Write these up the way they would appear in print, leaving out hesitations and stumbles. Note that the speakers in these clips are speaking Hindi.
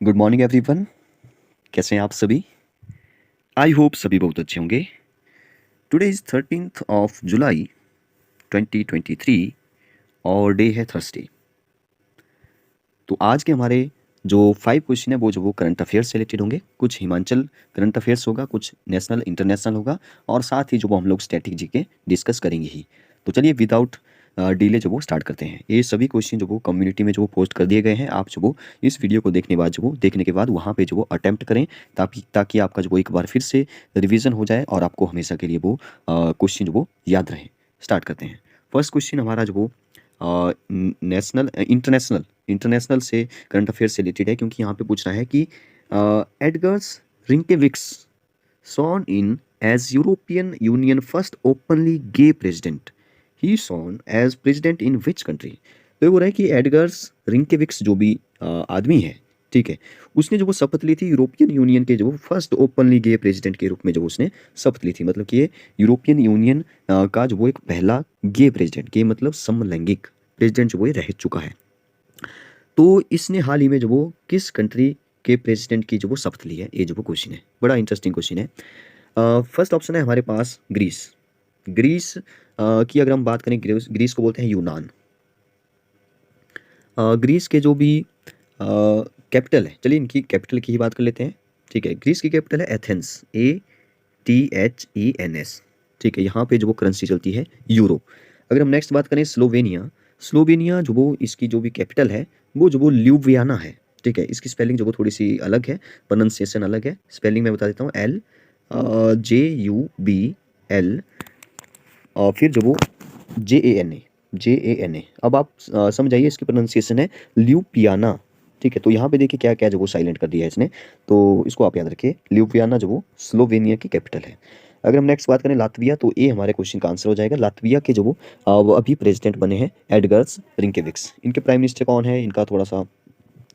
Good morning everyone. कैसे हैं आप सभी? आई होप सभी बहुत अच्छे होंगे। Today is 13th of July 2023 और डे है थर्सडे। तो आज के हमारे जो 5 क्वेश्चन है वो करंट अफेयर्स से रिलेटेड होंगे। कुछ हिमाचल करंट अफेयर्स होगा, कुछ नेशनल इंटरनेशनल होगा और साथ ही जो वो हम लोग स्टैटिक जीके डिस्कस करेंगे ही। तो चलिए विदाउट डिले जो वो स्टार्ट करते हैं। ये सभी क्वेश्चन जो वो कम्युनिटी में जो वो पोस्ट कर दिए गए हैं। आप जो वो इस वीडियो को देखने के बाद वहाँ पे जो वो अटेम्प्ट करें ताकि आपका जो वो एक बार फिर से रिवीजन हो जाए और आपको हमेशा के लिए वो क्वेश्चन जो वो याद रहे। स्टार्ट करते हैं। फर्स्ट क्वेश्चन हमारा जो वो नेशनल इंटरनेशनल इंटरनेशनल से करंट अफेयर से रिलेटेड है, क्योंकि यहाँ पे पूछ रहा है कि Edgars Rinkevics sworn in as European Union first openly gay president, he sworn as president in which country. तो ये बोल रहा है कि एडगर्स रिंकेविक्स जो भी आदमी है, ठीक है, उसने जो वो शपथ ली थी यूरोपियन यूनियन के जो फर्स्ट ओपनली गे प्रेसिडेंट के रूप में जो उसने शपथ ली थी। मतलब कि ये यूरोपियन यूनियन का जो वो एक पहला गे प्रेसिडेंट, गे मतलब समलैंगिक प्रेसिडेंट जो वो रह चुका है। तो इसने हाल ही में जो वो किस कंट्री के प्रेसिडेंट की जो वो शपथ ली है, ये जो वो क्वेश्चन है, बड़ा इंटरेस्टिंग क्वेश्चन है। फर्स्ट ऑप्शन है हमारे पास ग्रीस। ग्रीस की अगर हम बात करें, ग्रीस को बोलते हैं यूनान। ग्रीस के जो भी कैपिटल है, चलिए इनकी कैपिटल की ही बात कर लेते हैं। ठीक है, ग्रीस की कैपिटल है एथेंस, ATHENS। ठीक है, यहाँ पे जो वो करेंसी चलती है यूरो। अगर हम नेक्स्ट बात करें स्लोवेनिया, स्लोवेनिया जो वो इसकी जो भी कैपिटल है वो जो वो ल्यूबियाना है। ठीक है, इसकी स्पेलिंग जो वो थोड़ी सी अलग है, प्रोनाउंसिएशन अलग है। स्पेलिंग मैं बता देता हूँ, LJUBL और फिर जो वो JANA। अब आप समझ आइए, इसकी प्रोनाउंसिएशन है ल्यूपियाना। ठीक है, तो यहाँ पे देखिए क्या क्या जो वो साइलेंट कर दिया है इसने, तो इसको आप याद रखिए। ल्यूपियाना जो वो स्लोवेनिया की कैपिटल है। अगर हम नेक्स्ट बात करें लातविया, तो ये हमारे क्वेश्चन का आंसर हो जाएगा। लातविया के जो वो अभी प्रेसिडेंट बने हैं एडगर्स रिंकेविक्स। इनके प्राइम मिनिस्टर कौन है, इनका थोड़ा सा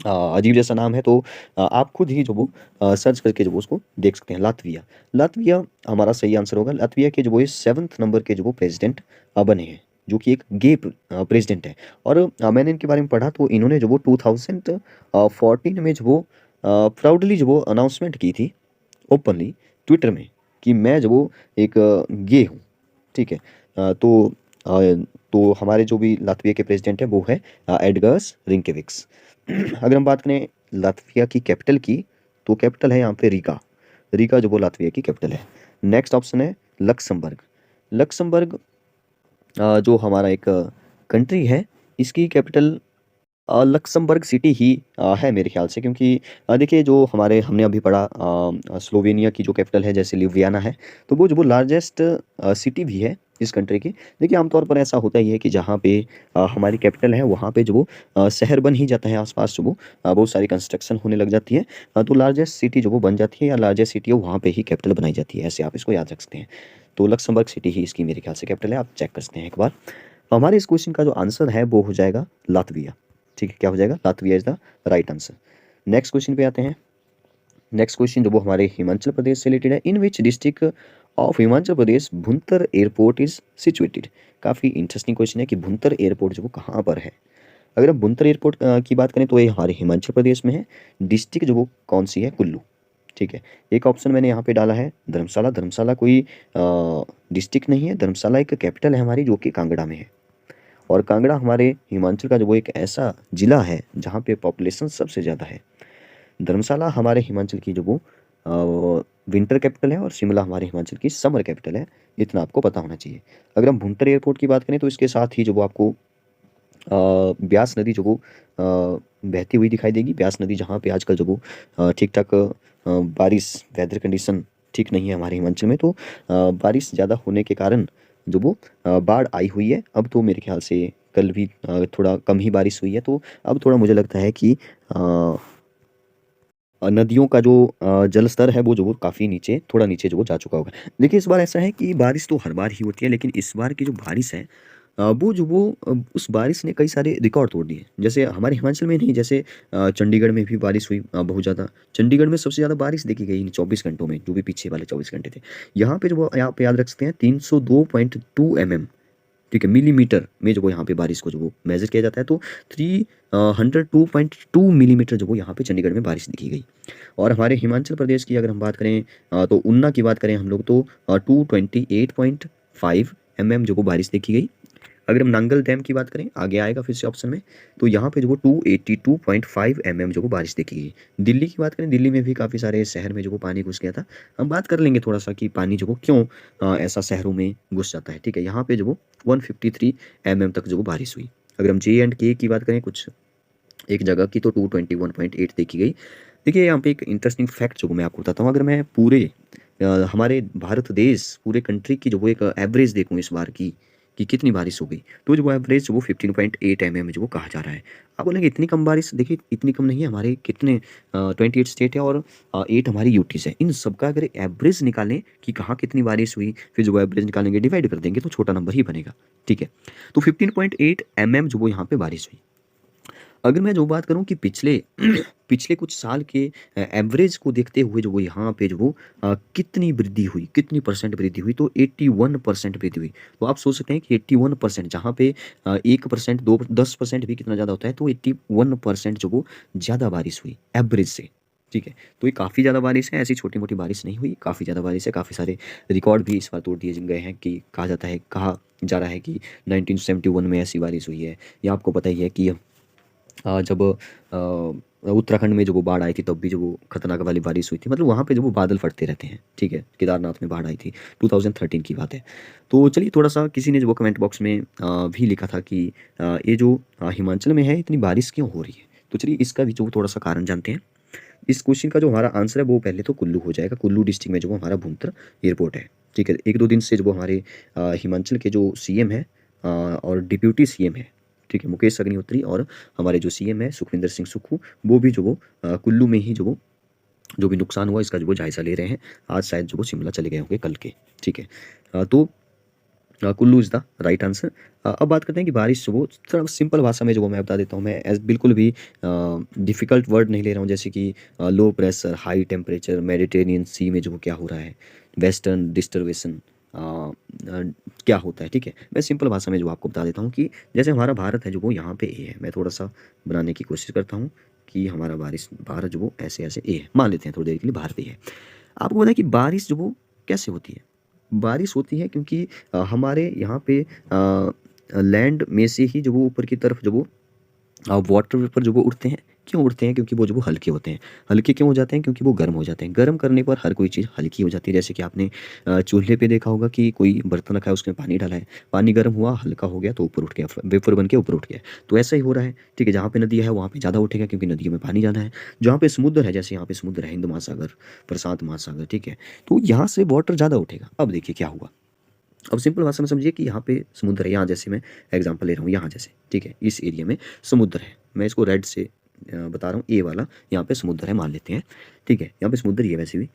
अजीब जैसा नाम है, तो आप खुद ही जो वो सर्च करके जो वो उसको देख सकते हैं। लातविया, लातविया हमारा सही आंसर होगा। लातविया के जो वो 7th नंबर के जो वो प्रेसिडेंट बने हैं, जो कि एक गे प्रेसिडेंट है। और मैंने इनके बारे में पढ़ा, तो इन्होंने जो वो 2014 में जो वो प्राउडली जो वो अनाउंसमेंट की थी ओपनली ट्विटर में कि मैं जो वो एक गे हूँ। ठीक है, तो हमारे जो भी लातविया के प्रेसिडेंट है वो है एडगर्स रिंकेविक्स। अगर हम बात करें लातविया की कैपिटल की, तो कैपिटल है यहाँ पे रीका। रीका जो वो लातविया की कैपिटल है। नेक्स्ट ऑप्शन है लक्समबर्ग। लक्समबर्ग जो हमारा एक कंट्री है, इसकी कैपिटल लक्समबर्ग सिटी ही है मेरे ख्याल से, क्योंकि देखिए जो हमने अभी पढ़ा स्लोवेनिया की जो कैपिटल है जैसे ल्यूबियाना है, तो वो जो वो लार्जेस्ट सिटी भी है इस कंट्री की। देखिए आमतौर पर ऐसा होता ही है कि जहाँ पे हमारी कैपिटल है वहाँ पे जो वो शहर बन ही जाता है, आसपास जो वो बहुत सारी कंस्ट्रक्शन होने लग जाती है। तो लार्जेस्ट सिटी जो वो बन जाती है, या लार्जेस्ट सिटी है वहाँ पे ही कैपिटल बनाई जाती है। ऐसे आप इसको याद रख सकते हैं। तो लक्समबर्ग सिटी ही इसकी मेरे ख्याल से कैपिटल है, आप चेक कर सकते हैं एक बार। हमारे इस क्वेश्चन का जो आंसर है वो हो जाएगा लातविया। ठीक है, क्या हो जाएगा, Latvia is the right answer. Next question पे आते हैं। नेक्स्ट क्वेश्चन जो वो हमारे हिमाचल प्रदेश से रिलेटेड है। In which district of Himachal Pradesh Bhuntar airport is situated. काफ़ी इंटरेस्टिंग क्वेश्चन है कि भुंतर एयरपोर्ट जो वो कहाँ पर है। अगर हम भुंतर एयरपोर्ट की बात करें तो ये हमारे हिमाचल प्रदेश में है। डिस्ट्रिक्ट जो वो कौन सी है, कुल्लू। ठीक है, एक ऑप्शन मैंने यहाँ पे डाला है धर्मशाला। धर्मशाला कोई डिस्ट्रिक्ट नहीं है, धर्मशाला एक कैपिटल है हमारी, जो कि कांगड़ा में है। और कांगड़ा हमारे हिमाचल का जो वो एक ऐसा जिला है जहाँ पे पॉपुलेशन सबसे ज़्यादा है। धर्मशाला हमारे हिमाचल की जो वो विंटर कैपिटल है और शिमला हमारे हिमाचल की समर कैपिटल है। इतना आपको पता होना चाहिए। अगर हम भुंतर एयरपोर्ट की बात करें तो इसके साथ ही जो वो आपको ब्यास नदी जो वो बहती हुई दिखाई देगी। ब्यास नदी जहाँ पे आजकल जो वो ठीक ठाक बारिश, वेदर कंडीशन ठीक नहीं है हमारे हिमाचल में, तो बारिश ज़्यादा होने के कारण जो वो बाढ़ आई हुई है। अब तो मेरे ख्याल से कल भी थोड़ा कम ही बारिश हुई है, तो अब थोड़ा मुझे लगता है कि नदियों का जो जल स्तर है वो जो वो काफ़ी नीचे, थोड़ा नीचे जो वो जा चुका होगा। देखिए इस बार ऐसा है कि बारिश तो हर बार ही होती है, लेकिन इस बार की जो बारिश है वो जो वो उस बारिश ने कई सारे रिकॉर्ड तोड़ दिए। जैसे हमारे हिमाचल में नहीं, जैसे चंडीगढ़ में भी बारिश हुई बहुत ज़्यादा। चंडीगढ़ में सबसे ज़्यादा बारिश देखी गई इन 24 घंटों में, जो भी पीछे वाले 24 घंटे थे। यहाँ पे जो वो आप याद रख सकते हैं 302.2 mm ठीक है, मिलीमीटर में जो वो यहाँ पे बारिश को जो वो मेजर किया जाता है। तो 302.2 मिलीमीटर जो वो यहाँ पे चंडीगढ़ में बारिश दिखी गई। और हमारे हिमाचल प्रदेश की अगर हम बात करें तो ऊना की बात करें हम लोग तो 228.5 mm जो वो बारिश देखी गई। अगर हम नांगल डैम की बात करें, आगे आएगा फिर से ऑप्शन में, तो यहाँ पे जो वो 282.5 mm जो वो बारिश देखी गई। दिल्ली की बात करें, दिल्ली में भी काफ़ी सारे शहर में जो वो पानी घुस गया था। हम बात कर लेंगे थोड़ा सा कि पानी जो वो क्यों ऐसा शहरों में घुस जाता है। ठीक है, यहाँ पे जो वो 153 mm तक जो वो बारिश हुई। अगर हम J&K की बात करें कुछ एक जगह की, तो 221.8 देखी गई। देखिए यहाँ पे एक इंटरेस्टिंग फैक्ट जो मैं आपको बताता हूँ। अगर मैं पूरे हमारे भारत देश पूरे कंट्री की जो वो एक एवरेज देखूँ इस बार की कि कितनी बारिश हो गई, तो जो वो एवरेज वो 15.8 mm जो वो कहा जा रहा है। आप बोलेंगे इतनी कम बारिश, देखिए इतनी कम नहीं है। हमारे कितने 28 स्टेट है और 8 हमारी यूटीज है। इन सबका अगर एवरेज निकालें कि कहाँ कितनी बारिश हुई, फिर जो वो एवरेज निकालेंगे डिवाइड कर देंगे तो छोटा नंबर ही बनेगा। ठीक है, तो 15.8 mm जो वो यहाँ पे बारिश हुई। अगर मैं जो बात करूँ कि पिछले पिछले कुछ साल के एवरेज को देखते हुए जो वो यहाँ पे जो वो कितनी वृद्धि हुई, कितनी परसेंट वृद्धि हुई, तो 81% वृद्धि हुई। तो आप सोच सकते हैं कि 81% जहाँ पे 1% 10% भी कितना ज़्यादा होता है, तो 81% जो वो ज़्यादा बारिश हुई एवरेज से। ठीक है, तो ये काफ़ी ज़्यादा बारिश है, ऐसी छोटी मोटी बारिश नहीं हुई, काफ़ी ज़्यादा बारिश है। काफ़ी सारे रिकॉर्ड भी इस बार तोड़ दिए गए हैं कि कहा जाता है, कहा जा रहा है कि 1971 में ऐसी बारिश हुई है। या आपको पता ही है कि जब उत्तराखंड में जो वो बाढ़ आई थी, तब भी जो वो खतरनाक वाली बारिश हुई थी। मतलब वहाँ पे जो वो बादल फटते रहते हैं। ठीक है, केदारनाथ में बाढ़ आई थी, 2013 की बात है। तो चलिए थोड़ा सा किसी ने जो वो कमेंट बॉक्स में भी लिखा था कि ये जो हिमाचल में है इतनी बारिश क्यों हो रही है। तो चलिए इसका भी जो थोड़ा सा कारण जानते हैं। इस क्वेश्चन का जो हमारा आंसर है वो पहले तो कुल्लू हो जाएगा। कुल्लू डिस्ट्रिक्ट में जो वो हमारा भुंतर एयरपोर्ट है। ठीक है, 1-2 दिन से जो वो हमारे हिमाचल के जो सीएम है और डिप्यूटी सीएम है, ठीक है, मुकेश अग्निहोत्री, और हमारे जो सीएम है सुखविंदर सिंह सुक्खू, वो भी जो वो कुल्लू में ही जो भी नुकसान हुआ इसका जो वो जायज़ा ले रहे हैं। आज शायद जो वो शिमला चले गए होंगे कल के। ठीक है, तो Kullu is the right answer. अब बात करते हैं कि बारिश जो वो थोड़ा सिंपल भाषा में जो वो मैं बता देता हूँ। मैं बिल्कुल भी डिफ़िकल्ट वर्ड नहीं ले रहा हूँ, जैसे कि low pressure, high temperature, Mediterranean sea में जो वो क्या हो रहा है, वेस्टर्न डिस्टर्बेशन क्या होता है। ठीक है, मैं सिंपल भाषा में जो आपको बता देता हूँ कि जैसे हमारा भारत है जो वो यहाँ पे ए है। मैं थोड़ा सा बनाने की कोशिश करता हूँ कि हमारा भारत जो वो ऐसे ऐसे ए है, मान लेते हैं थोड़ी देर के लिए भारत ए है। आपको पता है कि बारिश जो वो कैसे होती है। बारिश होती है क्योंकि हमारे यहाँ पे लैंड में से ही जो वो ऊपर की तरफ जो वो वाटर वेपर जो वो उड़ते हैं। क्यों उड़ते हैं? क्योंकि वो जो वो हल्के होते हैं। हल्के क्यों हो जाते हैं? क्योंकि वो गर्म हो जाते हैं। गर्म करने पर हर कोई चीज़ हल्की हो जाती है। जैसे कि आपने चूल्हे पे देखा होगा कि कोई बर्तन रखा है, उसमें पानी डाला है, पानी गर्म हुआ, हल्का हो गया तो ऊपर उठ गया, वेपर बन के ऊपर उठ गया। तो ऐसा ही हो रहा है। ठीक है, जहाँ पे नदी है वहाँ पे ज़्यादा उठेगा क्योंकि नदियों में पानी ज़्यादा है। जहाँ पे समुद्र है, जैसे यहाँ पे समुद्र है, हिंद महासागर, प्रशांत महासागर, ठीक है, तो यहाँ से वाटर ज़्यादा उठेगा। अब देखिए क्या हुआ। अब सिंपल भाषा में समझिए कि यहाँ पे समुद्र है, यहाँ जैसे मैं एग्जांपल ले रहा हूँ, यहाँ जैसे, ठीक है, इस एरिया में समुद्र है। मैं इसको रेड से बता रहा हूँ, ए वाला यहाँ पे समुद्र है मान लेते हैं। ठीक है, यहाँ पे समुद्र ही है वैसे भी।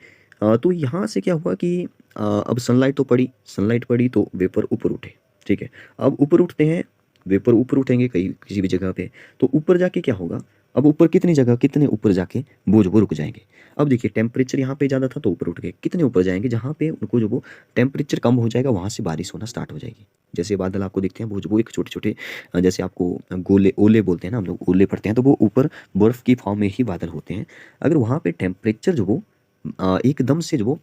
तो यहाँ से क्या हुआ कि अब सनलाइट पड़ी तो वेपर ऊपर उठे। ठीक है, अब ऊपर उठते हैं, वेपर ऊपर उठेंगे कहीं किसी भी जगह पे, तो ऊपर जाके क्या होगा, अब ऊपर कितनी जगह, कितने ऊपर जाके वो जो वो रुक जाएंगे। अब देखिए टेम्परेचर यहाँ पे ज़्यादा था तो ऊपर उठ गए, कितने ऊपर जाएंगे, जहाँ पे उनको जो वो टेम्परेचर कम हो जाएगा वहाँ से बारिश होना स्टार्ट हो जाएगी। जैसे बादल आपको दिखते हैं वो जो वो एक छोटे छोटे जैसे आपको गोले ओले बोलते हैं ना, हम लोग ओले पड़ते हैं, तो वो ऊपर बर्फ़ की फॉर्म में ही बादल होते हैं। अगर वहाँ पे टेम्परेचर जो वो एकदम से जो वो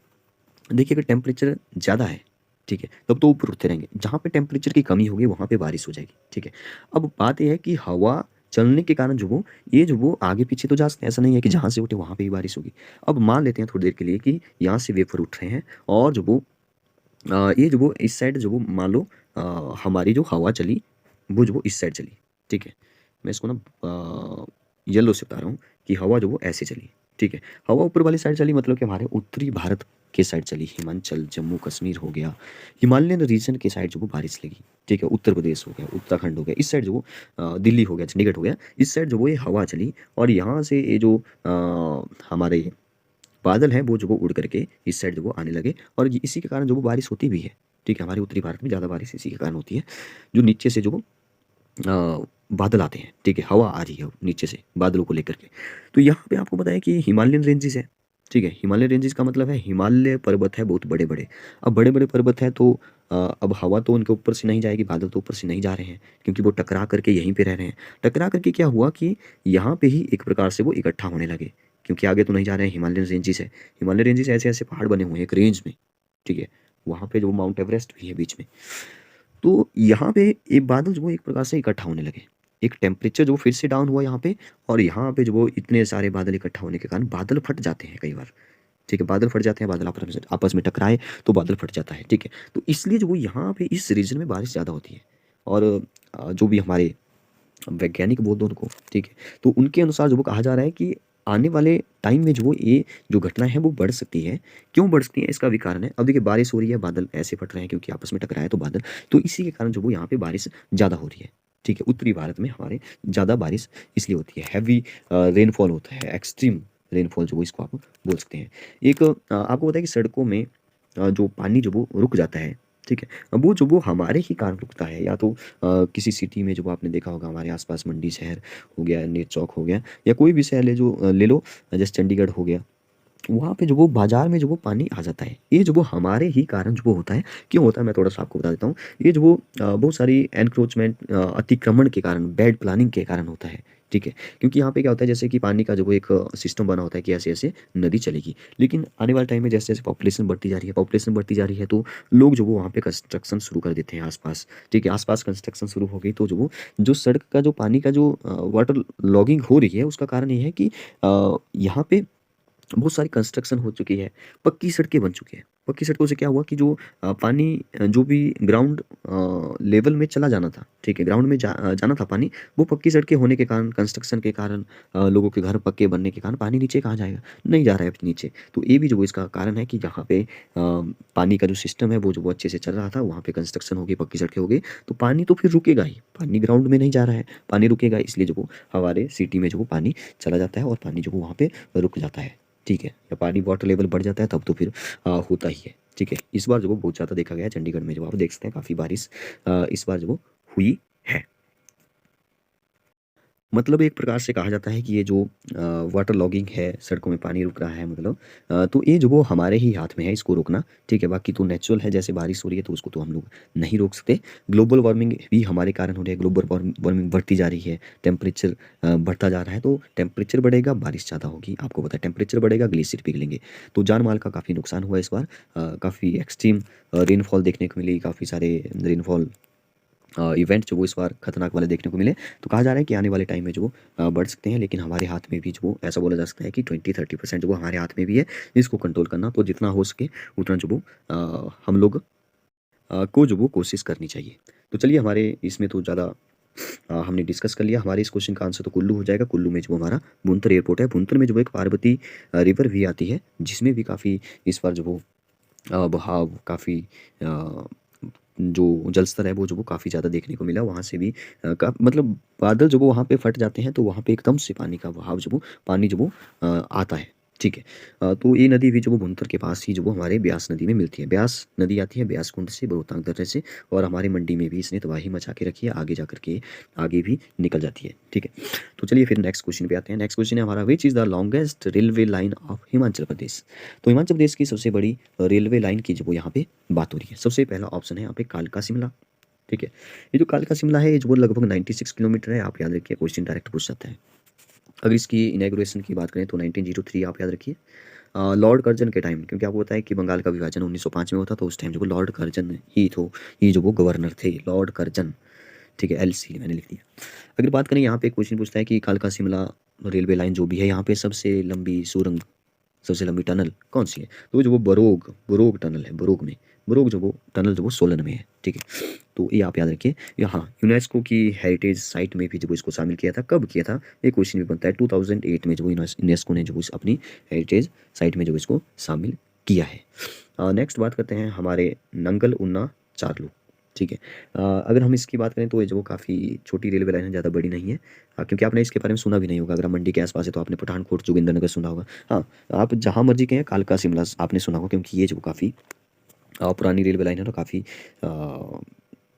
देखिए, अगर टेम्परेचर ज़्यादा है, ठीक है, तब तो ऊपर उठते रहेंगे। जहाँ पे टेम्परेचर की कमी होगी वहाँ पे बारिश हो जाएगी। ठीक है, अब बात ये है कि हवा चलने के कारण जो वो ये जो वो आगे पीछे तो जा सकते हैं, ऐसा नहीं है कि जहाँ से उठे वहाँ पे ही बारिश होगी। अब मान लेते हैं थोड़ी देर के लिए कि यहाँ से वेपर उठ रहे हैं और जो वो ये जो वो इस साइड जो वो मान लो हमारी जो हवा चली वो जो वो इस साइड चली। ठीक है, मैं इसको ना येलो से बता रहा हूँ कि हवा जो वो ऐसे चली। ठीक है, हवा ऊपर वाली साइड चली मतलब कि हमारे उत्तरी भारत के साइड चली, हिमाचल, जम्मू कश्मीर हो गया, हिमालयन रीजन के साइड जो वो बारिश लगी। ठीक है, उत्तर प्रदेश हो गया, उत्तराखंड हो गया, इस साइड जो वो दिल्ली हो गया, चंडीगढ़ हो गया, इस साइड जो वो ये हवा चली और यहाँ से ये जो हमारे बादल हैं वो जो वो उड़ करके इस साइड जो वो आने लगे और इसी के कारण जो वो बारिश होती भी है। ठीक है, हमारे उत्तरी भारत में ज़्यादा बारिश इसी के कारण होती है, जो नीचे से जो वो बादल आते हैं। ठीक है, हवा आ रही है नीचे से बादलों को लेकर के। तो यहाँ पे आपको पता है कि हिमालयन रेंजेस है। ठीक है। हिमालय रेंजेस का मतलब है हिमालय पर्वत है बहुत बड़े-बड़े। अब बड़े-बड़े पर्वत हैं तो अब हवा तो उनके ऊपर से नहीं जाएगी, बादल तो ऊपर से नहीं जा रहे हैं क्योंकि वो टकरा करके यहीं पे रह रहे हैं। टकरा करके क्या हुआ कि यहाँ पे ही एक प्रकार से वो इकट्ठा होने लगे क्योंकि आगे तो नहीं जा रहे हैं, हिमालयन रेंजेस है। हिमालय रेंजेस ऐसे-ऐसे पहाड़ बने हुए हैं एक रेंज में, ठीक है। वहाँ पे जो माउंट एवरेस्ट भी है बीच में। तो यहाँ पे ये बादल जो है एक प्रकार से इकट्ठा होने लगे। एक टेम्परेचर जो फिर से डाउन हुआ यहाँ पे और यहाँ पे जो वो इतने सारे बादल इकट्ठा होने के कारण बादल फट जाते हैं कई बार। ठीक है, बादल फट जाते हैं, बादल आपस में टकराए तो बादल फट जाता है, ठीक है। तो इसलिए जो वो यहाँ पे इस रीजन में बारिश ज़्यादा होती है और जो भी हमारे वैज्ञानिक बोलते हैं उनको, ठीक है, तो उनके अनुसार जो वो कहा जा रहा है कि आने वाले टाइम में जो ये जो घटना है वो बढ़ सकती है। क्यों बढ़ सकती है इसका भी कारण है। अब देखिए बारिश हो रही है, बादल ऐसे फट रहे हैं क्योंकि आपस में टकराए तो बादल, तो इसी के कारण जो वो यहाँ पे बारिश ज़्यादा हो रही है, ठीक है। उत्तरी भारत में हमारे ज़्यादा बारिश इसलिए होती है, हैवी रेनफॉल होता है, एक्सट्रीम रेनफॉल जो इसको आप बोल सकते हैं। एक आपको पता है कि सड़कों में जो पानी जो वो रुक जाता है, ठीक है। अब वो जो वो हमारे ही कारण रुकता है या तो किसी सिटी में जो आपने देखा होगा हमारे आसपास मंडी शहर हो गया, नेत चौक हो गया या कोई भी शहर ले जो ले लो, जैसे चंडीगढ़ हो गया, वहाँ पे जो वो बाजार में जो वो पानी आ जाता है, ये जो वो हमारे ही कारण जो वो होता है। क्यों होता है मैं थोड़ा सा आपको बता देता हूँ। ये जो वो बहुत सारी एनक्रोचमेंट अतिक्रमण के कारण, बैड प्लानिंग के कारण होता है, ठीक है। क्योंकि यहाँ पे क्या होता है जैसे कि पानी का जो वो एक सिस्टम बना होता है कि ऐसे ऐसे नदी चलेगी, लेकिन आने वाले टाइम में जैसे जैसे पॉपुलेशन बढ़ती जा रही है, पॉपुलेशन बढ़ती जा रही है, तो लोग जो वो वहाँ पे कंस्ट्रक्शन शुरू कर देते हैं आसपास, ठीक है। आसपास कंस्ट्रक्शन शुरू हो गई तो जो वो जो सड़क का जो पानी का जो वाटर लॉगिंग हो रही है उसका कारण ये है कि यहाँ पे बहुत सारी कंस्ट्रक्शन हो चुकी है, पक्की सड़कें बन चुकी हैं। पक्की सड़कों से क्या हुआ कि जो पानी जो भी ग्राउंड लेवल में चला जाना था, ठीक है, ग्राउंड में जाना था पानी, वो पक्की सड़कें होने के कारण, कंस्ट्रक्शन के कारण, लोगों के घर पक्के बनने के कारण पानी नीचे कहाँ जाएगा? नहीं जा रहा है नीचे। तो ये भी जो इसका कारण है कि जहाँ पे पानी का जो सिस्टम है वो जो वो अच्छे से चल रहा था, वहाँ पे कंस्ट्रक्शन हो गई, पक्की सड़कें हो गई, तो पानी तो फिर रुकेगा ही। पानी ग्राउंड में नहीं जा रहा है, पानी रुकेगा, इसलिए जो वो हमारे सिटी में जो वो पानी चला जाता है और पानी जो वो वहाँ पे रुक जाता है। ठीक है, या पानी वाटर लेवल बढ़ जाता है तब तो फिर होता ही है, ठीक है। इस बार जो वो बहुत ज़्यादा देखा गया है चंडीगढ़ में, जो आप देख सकते हैं काफ़ी बारिश इस बार जो वो हुई है। मतलब एक प्रकार से कहा जाता है कि ये जो वाटर लॉगिंग है, सड़कों में पानी रुक रहा है, मतलब तो ये जो वो हमारे ही हाथ में है इसको रोकना, ठीक है। बाकी तो नेचुरल है, जैसे बारिश हो रही है तो उसको तो हम लोग नहीं रोक सकते। ग्लोबल वार्मिंग भी हमारे कारण हो रही है, ग्लोबल वार्मिंग बढ़ती जा रही है, टेम्परेचर बढ़ता जा रहा है, तो टेम्परेचर बढ़ेगा, बारिश ज़्यादा होगी। आपको पता है टेम्परेचर बढ़ेगा, ग्लेशियर पिघलेंगे, तो जान माल का काफ़ी नुकसान हुआ इस बार। काफ़ी एक्सट्रीम रेनफॉल देखने को मिली, काफ़ी सारे रेनफॉल इवेंट जो वो इस बार खतरनाक वाले देखने को मिले। तो कहा जा रहा है कि आने वाले टाइम में जो बढ़ सकते हैं, लेकिन हमारे हाथ में भी जो वो ऐसा बोला जा सकता है कि 20-30% जो वो हमारे हाथ में भी है इसको कंट्रोल करना। तो जितना हो सके उतना जो वो हम लोग को जो वो कोशिश करनी चाहिए। तो चलिए हमारे इसमें तो ज़्यादा हमने डिस्कस कर लिया। हमारे इस क्वेश्चन का आंसर तो कुल्लू हो जाएगा। कुल्लू में जो वो हमारा भुंतर एयरपोर्ट है, भुंतर में जो वो एक पार्वती रिवर भी आती है, जिसमें भी काफ़ी इस बार जो वो बहाव काफ़ी जो जल स्तर है वो जो वो काफ़ी ज़्यादा देखने को मिला। वहाँ से भी का मतलब बादल जो वो वहाँ पे फट जाते हैं तो वहाँ पे एकदम से पानी का बहाव जो वो पानी जो वो आता है, ठीक है। तो ये नदी भी जो वो भुंतर के पास ही जो वो हमारे ब्यास नदी में मिलती है। ब्यास नदी आती है ब्यास कुंड से, रोहतांग दर्रे से, और हमारी मंडी में भी इसने तबाही मचा के रखी है, आगे जा कर के आगे भी निकल जाती है, ठीक है। तो चलिए फिर नेक्स्ट क्वेश्चन पे आते हैं। नेक्स्ट क्वेश्चन है हमारा, which is the longest railway line of Himachal Pradesh. तो हिमाचल प्रदेश की सबसे बड़ी रेलवे लाइन की जो वो यहाँ पे बात हो रही है। सबसे पहला ऑप्शन है यहाँ पे कालका शिमला, ठीक है। ये जो कालका शिमला है ये जो वो लगभग 96 किलोमीटर है। आप याद रखिए, क्वेश्चन डायरेक्ट पूछ सकता है। अगर इसकी इनॉग्रेशन की बात करें तो 1903 आप याद रखिए, लॉर्ड कर्जन के टाइम, क्योंकि आपको पता है कि बंगाल का विभाजन 1905 में होता, तो उस टाइम जो वो लॉर्ड कर्जन ही तो ये जो वो गवर्नर थे, लॉर्ड कर्जन, ठीक है। एलसी मैंने लिख दिया। अगर बात करें यहाँ पे क्वेश्चन पूछता है कि कालका शिमला रेलवे लाइन जो भी है यहाँ पे सबसे लंबी सुरंग, सबसे लंबी टनल कौन सी है, तो जो वो बरोग बरोग टनल है, बरोग में, बरोग जो वो टनल जो वो सोलन में है, ठीक है। तो ये आप याद रखिए। यहाँ यूनेस्को की हेरिटेज साइट में भी जब इसको शामिल किया था, कब किया था ये क्वेश्चन भी बनता है, 2008 में जो यूनेस्को ने जो अपनी हेरिटेज साइट में जो इसको शामिल किया है। नेक्स्ट बात करते हैं हमारे नंगल उन्ना चारलू, ठीक है। अगर हम इसकी बात करें तो ये जो काफ़ी छोटी रेलवे लाइन है, ज़्यादा बड़ी नहीं है, क्योंकि आपने इसके बारे में सुना भी नहीं होगा। अगर आप मंडी के आसपास है तो आपने पठानकोट जोगिंदरनगर सुना होगा। हाँ, आप जहाँ मर्जी कहें, कालका शिमला आपने सुना होगा, क्योंकि ये जो काफ़ी पुरानी रेलवे लाइन है, तो काफ़ी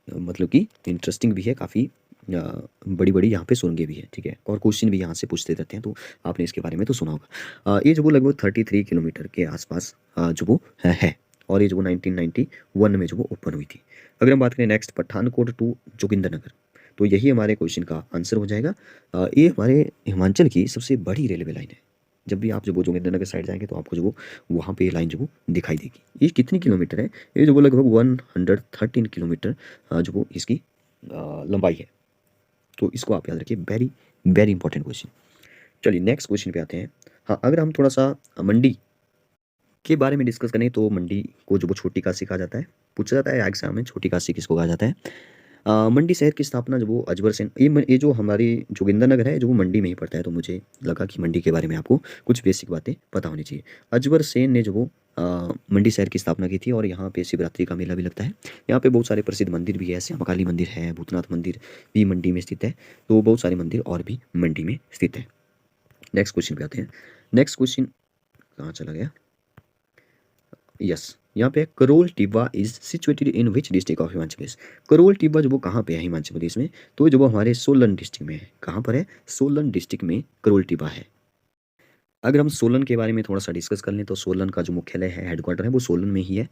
मतलब कि इंटरेस्टिंग भी है, काफ़ी बड़ी बड़ी यहाँ पे सुरंगें भी हैं, ठीक है, और क्वेश्चन भी यहाँ से पूछते रहते हैं, तो आपने इसके बारे में तो सुना होगा। ये जो वो लगभग 33 किलोमीटर के आसपास जो वो है, और ये जो वो 1991 में जो वो ओपन हुई थी। अगर हम बात करें नेक्स्ट पठानकोट टू जोगिंदरनगर, तो यही हमारे क्वेश्चन का आंसर हो जाएगा। ये हमारे हिमाचल की सबसे बड़ी रेलवे लाइन है। जब भी आप जो वो जोगिंदरनगर साइड जाएंगे तो आपको जो वो वहाँ पे ये लाइन जो वो दिखाई देगी। ये कितनी किलोमीटर है? ये जो वो लगभग 113 किलोमीटर जो वो इसकी लंबाई है। तो इसको आप याद रखिए, वेरी वेरी इंपॉर्टेंट क्वेश्चन। चलिए नेक्स्ट क्वेश्चन पे आते हैं। हाँ, अगर हम थोड़ा सा मंडी के बारे में डिस्कस करें तो मंडी को जो वो छोटी काशी कहा जाता है, पूछा जाता है एग्जाम में, छोटी काशी किसको कहा जाता है? मंडी शहर की स्थापना जो वो अजबर सेन, ये जो हमारी जोगिंदरनगर है जो वो मंडी में ही पड़ता है, तो मुझे लगा कि मंडी के बारे में आपको कुछ बेसिक बातें पता होनी चाहिए। अजबर सेन ने जो वो मंडी शहर की स्थापना की थी, और यहाँ पे शिवरात्रि का मेला भी लगता है। यहाँ पे बहुत सारे प्रसिद्ध मंदिर भी है, श्यामा काली मंदिर है, भूतनाथ मंदिर भी मंडी में स्थित है, तो बहुत सारे मंदिर और भी मंडी में स्थित है। नेक्स्ट क्वेश्चन पे आते हैं। नेक्स्ट क्वेश्चन कहाँ चला गया? यस, यहाँ पे Karol Tibba is situated in which district of Himachal Pradesh? Karol Tibba जो वो कहाँ पे है हिमाचल प्रदेश में? तो जो वो हमारे सोलन डिस्ट्रिक्ट में है। कहाँ पर है? सोलन डिस्ट्रिक्ट में करोल टिब्बा है। अगर हम सोलन के बारे में थोड़ा सा डिस्कस कर लें तो सोलन का जो मुख्यालय है, हेडक्वार्टर है, वो सोलन में ही है।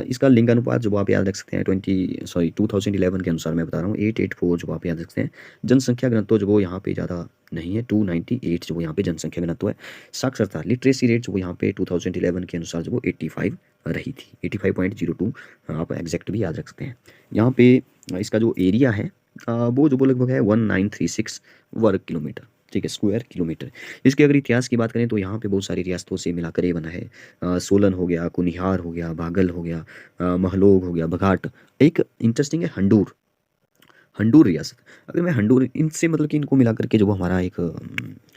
इसका लिंग अनुपात जो आप याद रख सकते हैं 2011 के अनुसार मैं बता रहा हूँ 884 जो आप याद रख सकते हैं। जनसंख्या घनत्व जो वो यहाँ पे ज़्यादा नहीं है, 298 जो वो यहाँ पे जनसंख्या घनत्व है। साक्षरता लिटरेसी रेट जो वो यहाँ पे 2011 के अनुसार जो वो 85 रही थी, 85.02 आप एग्जैक्ट भी याद रख सकते हैं। यहाँ पे इसका जो एरिया है वो जो वो लगभग है 1936 वर्ग किलोमीटर, ठीक है, स्क्वायर किलोमीटर। इसके अगर इतिहास की बात करें तो यहाँ पे बहुत सारी रियासतों से मिलाकर ये बना है। सोलन हो गया, कुनिहार हो गया, बागल हो गया, महलोग हो गया, बघाट। एक इंटरेस्टिंग है हंडूर, हंडूर रियासत। अगर मैं हंडूर इनसे मतलब कि इनको मिला करके जो वो हमारा एक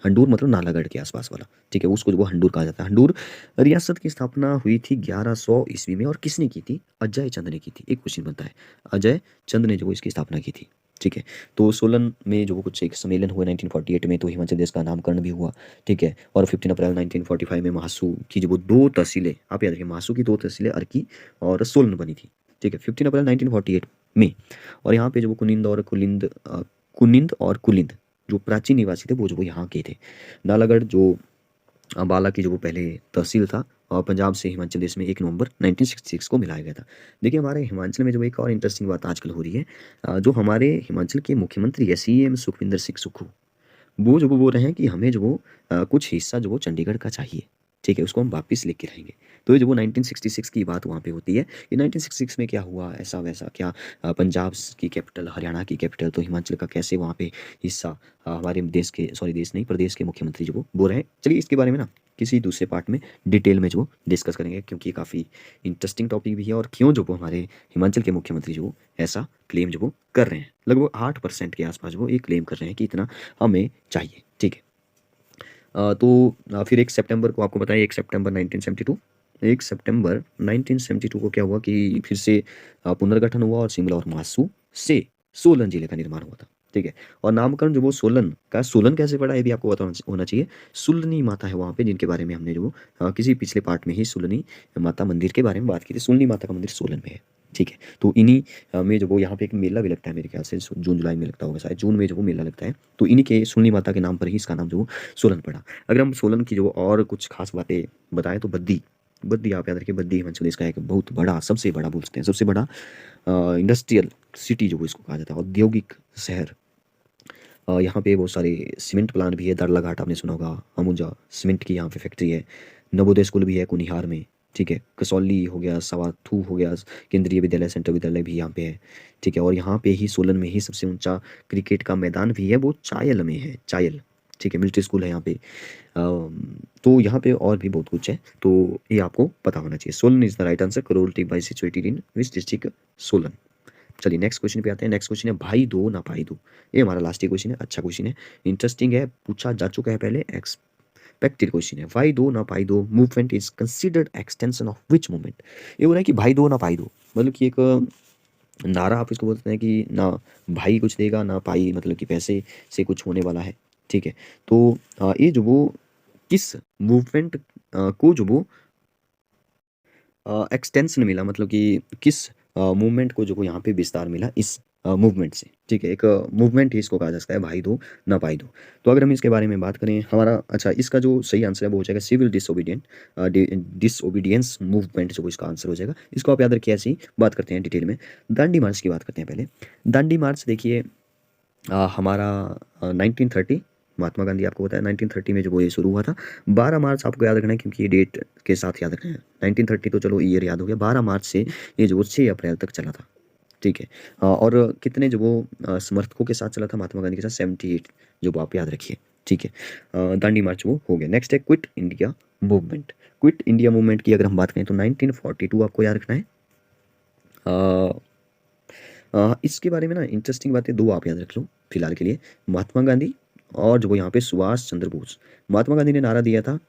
हंडूर मतलब नालागढ़ के आसपास वाला, ठीक है, उसको जो वो हंडूर कहा जाता है। हंडूर रियासत की स्थापना हुई थी 1100 ईस्वी में, और किसने की थी? अजय चंद ने की थी। एक क्वेश्चन बनता है, अजय चंद ने जो वो इसकी स्थापना की थी, ठीक है। तो सोलन में जो वो कुछ एक सम्मेलन हुआ 1948 में, तो हिमाचल प्रदेश का नामकरण भी हुआ, ठीक है। और 15 अप्रैल 1945 में महासू की जो वो दो तहसीलें, आप याद रखिए, महासू की दो तहसीलें अर्की और सोलन बनी थी, ठीक है, 15 अप्रैल 1948 में। और यहाँ पे जो वो कुनिंद और कुलिंद जो प्राचीन निवासी थे वो जो वो यहाँ के थे। नालागढ़ जो अम्बाला की जो वो पहले तहसील था, और पंजाब से हिमाचल प्रदेश में 1 नवंबर 1966 को मिलाया गया था। देखिए हमारे हिमाचल में जो एक और इंटरेस्टिंग बात आजकल हो रही है, जो हमारे हिमाचल के मुख्यमंत्री है सीएम सुखविंदर सिंह सुक्खू, वो जो वो बोल रहे हैं कि हमें जो वो कुछ हिस्सा जो वो चंडीगढ़ का चाहिए, ठीक है, उसको हम वापस लेके रहेंगे। तो ये जो वो 1966 की बात वहाँ पे होती है, ये 1966 में क्या हुआ ऐसा वैसा क्या, पंजाब की कैपिटल, हरियाणा की कैपिटल, तो हिमाचल का कैसे वहाँ पे हिस्सा, हमारे देश के, सॉरी देश नहीं, प्रदेश के मुख्यमंत्री जो वो बोल रहे हैं। चलिए इसके बारे में ना किसी दूसरे पार्ट में डिटेल में जो डिस्कस करेंगे, क्योंकि काफ़ी इंटरेस्टिंग टॉपिक भी है, और क्यों जो वो हमारे हिमाचल के मुख्यमंत्री जो ऐसा क्लेम जो वो कर रहे हैं। लगभग 8% के आसपास वो एक क्लेम कर रहे हैं कि इतना हमें चाहिए, ठीक है। तो फिर 1 सितंबर को आपको बताया, 1 सितंबर 1972, 1 सितंबर 1972 को क्या हुआ कि फिर से पुनर्गठन हुआ, और शिमला और मासू से सोलन जिले का निर्माण हुआ था, ठीक है। और नामकरण जो वो सोलन का, सोलन कैसे पड़ा ये भी आपको पता होना चाहिए। सुलनी माता है वहाँ पे, जिनके बारे में हमने जो किसी पिछले पार्ट में ही सुलनी माता मंदिर के बारे में बात की थी। सुलनी माता का मंदिर सोलन में है, ठीक है। तो इन्हीं में जो वो यहाँ पे एक मेला भी लगता है, मेरे ख्याल से जून जुलाई में लगता होगा, शायद जून में जो वो मेला लगता है, तो इन्हीं के सुलनी माता के नाम पर ही इसका नाम जो सोलन पड़ा। अगर हम सोलन की जो और कुछ खास बातें बताएं तो बद्दी, बद्दी आप याद रखिए, बद्दी हिमाचल प्रदेश का एक बहुत बड़ा, सबसे बड़ा बोल सकते हैं, सबसे बड़ा इंडस्ट्रियल सिटी जो इसको कहा जाता है, औद्योगिक शहर। यहाँ पे बहुत सारे सीमेंट प्लांट भी है, दाड़लाघाट आपने सुना होगा, अमूजा सीमेंट की यहाँ पे फैक्ट्री है। नवोदय स्कूल भी है कुनिहार में, ठीक है। कसौली हो गया, सवाथू हो गया, केंद्रीय विद्यालय, सेंट्रल विद्यालय भी यहाँ पे है, ठीक है। और यहाँ पे ही सोलन में ही सबसे ऊंचा क्रिकेट का मैदान भी है, वो चायल में है, चायल, ठीक है, मिलिट्री स्कूल है यहाँ पे। तो यहाँ पे और भी बहुत कुछ है, तो ये आपको पता होना चाहिए। Solan is the right answer. Karol Tibba situated in which district? Solan. चलिए नेक्स्ट क्वेश्चन पे आते हैं। नेक्स्ट क्वेश्चन है भाई दो ना भाई दो। ये हमारा लास्ट क्वेश्चन है, अच्छा क्वेश्चन है, इंटरेस्टिंग है, पूछा जा चुका है पहले, एक्सपेक्टेड क्वेश्चन है। भाई दो ना भाई दो movement is considered extension of which movement? ये हो रहा है कि भाई दो ना भाई दो, मतलब कि एक नारा आप इसको बोलते हैं कि ना भाई कुछ देगा ना पाई, मतलब कि पैसे से कुछ होने वाला है, ठीक है। तो ये जो वो किस मूवमेंट को जो वो एक्सटेंशन मिला, मतलब कि किस मूवमेंट को जो वो यहाँ पे विस्तार मिला इस मूवमेंट से, ठीक है। एक मूवमेंट ही इसको कहा जा सकता है, भाई दो ना पाई दो। तो अगर हम इसके बारे में बात करें, हमारा अच्छा इसका जो सही आंसर है वो हो जाएगा सिविल डिसोबीडियंस मूवमेंट, जो इसका आंसर हो जाएगा। इसको आप याद रखिए, ऐसी बात करते हैं डिटेल में। दांडी मार्च की बात करते हैं पहले। दांडी मार्च देखिए हमारा 1930, महात्मा गांधी आपको पता है 1930 में जो वो ये शुरू हुआ था। 12 मार्च आपको याद रखना है, क्योंकि ये डेट के साथ याद रखना है। 1930 तो चलो ईयर याद हो गया, 12 मार्च से ये जो वो 6 अप्रैल तक चला था, ठीक है। और कितने जो वो समर्थकों के साथ चला था महात्मा गांधी के साथ, 78, जो वो आप याद रखिए, ठीक है। दांडी मार्च वो हो गया। नेक्स्ट है quit India movement. Quit India movement की अगर हम बात करें तो 1942 आपको याद रखना है। इसके बारे में ना इंटरेस्टिंग बातें दो आप याद रख लो फिलहाल के लिए, महात्मा गांधी और जो वो यहाँ पे सुभाष चंद्र बोस। महात्मा गांधी ने नारा दिया था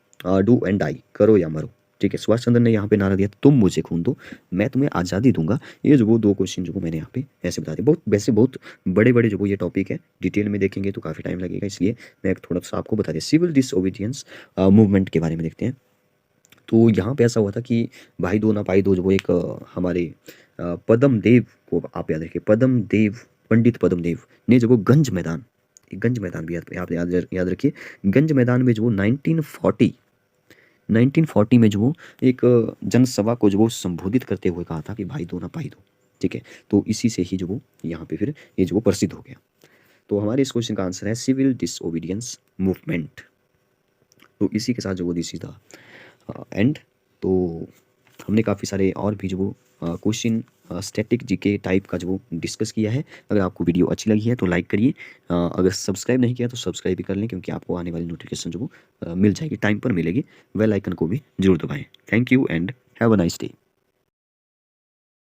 डू एंड डाई, करो या मरो, ठीक है। सुभाष चंद्र ने यहाँ पे नारा दिया तुम मुझे खून दो, मैं तुम्हें आज़ादी दूंगा। ये जो वो दो क्वेश्चन जो वो मैंने यहाँ पे ऐसे बता दिए। बहुत वैसे बहुत बड़े बड़े जो वो ये टॉपिक है, डिटेल में देखेंगे तो काफ़ी टाइम लगेगा, इसलिए मैं थोड़ा सा आपको बता दिया। सिविल डिसओबीडियंस मूवमेंट के बारे में देखते हैं। तो यहाँ पे ऐसा हुआ था कि भाई दो ना भाई दो, जो वो एक हमारे पद्म देव को आप याद रखिए, पद्म देव, पंडित पद्म देव ने जो वो गंज मैदान, गंज मैदान भी आप याद रखिए। गंज मैदान में जो वो 1940 में जो वो एक जनसभा को जो वो संबोधित करते हुए कहा था कि भाई दो ना भाई दो, ठीक है। तो इसी से ही जो वो यहाँ पे फिर ये जो वो प्रसिद्ध हो गया। तो हमारे इस क्वेश्चन का आंसर है सिविल डिसओबीडियंस मूवमेंट। तो इसी के साथ जो वो दिस इज द एंड। तो हमने काफ़ी सारे और भी जो वो क्वेश्चन स्टैटिक जीके टाइप का जो वो डिस्कस किया है। अगर आपको वीडियो अच्छी लगी है तो लाइक करिए, अगर सब्सक्राइब नहीं किया तो सब्सक्राइब भी कर लें, क्योंकि आपको आने वाली नोटिफिकेशन जो वो मिल जाएगी, टाइम पर मिलेगी। बेल आइकन को भी जरूर दबाएं। Thank you and have a nice day.